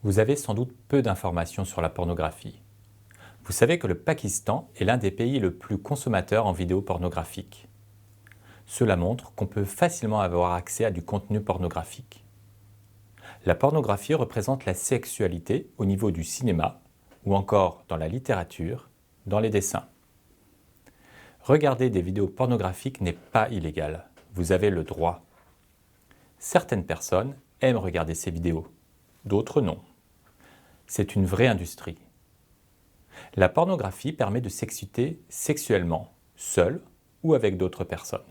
Vous avez sans doute peu d'informations sur la pornographie. Vous savez que le Pakistan est l'un des pays le plus consommateur en vidéos pornographiques. Cela montre qu'on peut facilement avoir accès à du contenu pornographique. La pornographie représente la sexualité au niveau du cinéma ou encore dans la littérature, dans les dessins. Regarder des vidéos pornographiques n'est pas illégal. Vous avez le droit. Certaines personnes aiment regarder ces vidéos, d'autres non. C'est une vraie industrie. La pornographie permet de s'exciter sexuellement, seul ou avec d'autres personnes.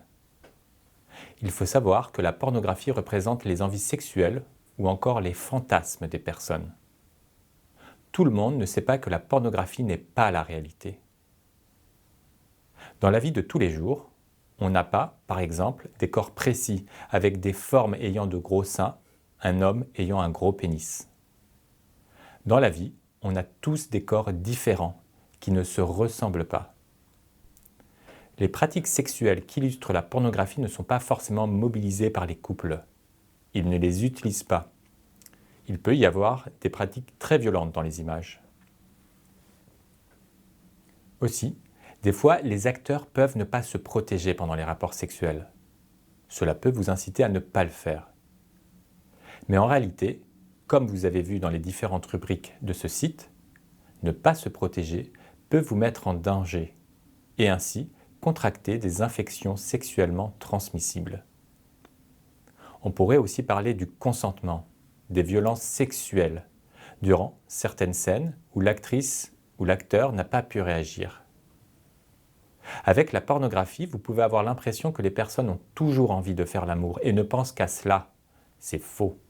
Il faut savoir que la pornographie représente les envies sexuelles ou encore les fantasmes des personnes. Tout le monde ne sait pas que la pornographie n'est pas la réalité. Dans la vie de tous les jours, on n'a pas, par exemple, des corps précis avec des formes ayant de gros seins, un homme ayant un gros pénis. Dans la vie, on a tous des corps différents qui ne se ressemblent pas. Les pratiques sexuelles qu'illustre la pornographie ne sont pas forcément mobilisées par les couples. Ils ne les utilisent pas. Il peut y avoir des pratiques très violentes dans les images. Aussi, des fois, les acteurs peuvent ne pas se protéger pendant les rapports sexuels. Cela peut vous inciter à ne pas le faire. Mais en réalité, comme vous avez vu dans les différentes rubriques de ce site, ne pas se protéger peut vous mettre en danger et ainsi contracter des infections sexuellement transmissibles. On pourrait aussi parler du consentement, des violences sexuelles, durant certaines scènes où l'actrice ou l'acteur n'a pas pu réagir. Avec la pornographie, vous pouvez avoir l'impression que les personnes ont toujours envie de faire l'amour et ne pensent qu'à cela. C'est faux.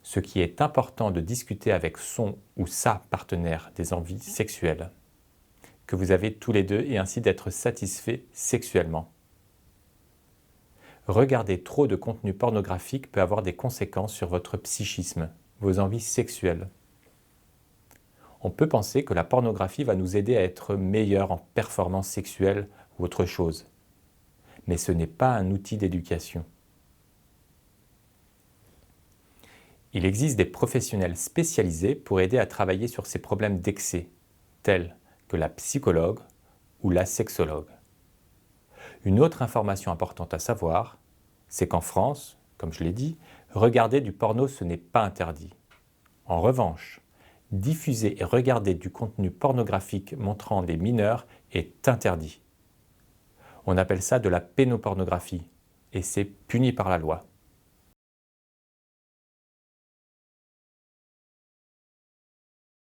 Ce qui est important de discuter avec son ou sa partenaire des envies sexuelles que vous avez tous les deux et ainsi d'être satisfait sexuellement. Regarder trop de contenu pornographique peut avoir des conséquences sur votre psychisme, vos envies sexuelles. On peut penser que la pornographie va nous aider à être meilleurs en performance sexuelle ou autre chose. Mais ce n'est pas un outil d'éducation. Il existe des professionnels spécialisés pour aider à travailler sur ces problèmes d'excès, tels que la psychologue ou la sexologue. Une autre information importante à savoir, c'est qu'en France, comme je l'ai dit, regarder du porno ce n'est pas interdit. En revanche, diffuser et regarder du contenu pornographique montrant des mineurs est interdit. On appelle ça de la pénopornographie et c'est puni par la loi.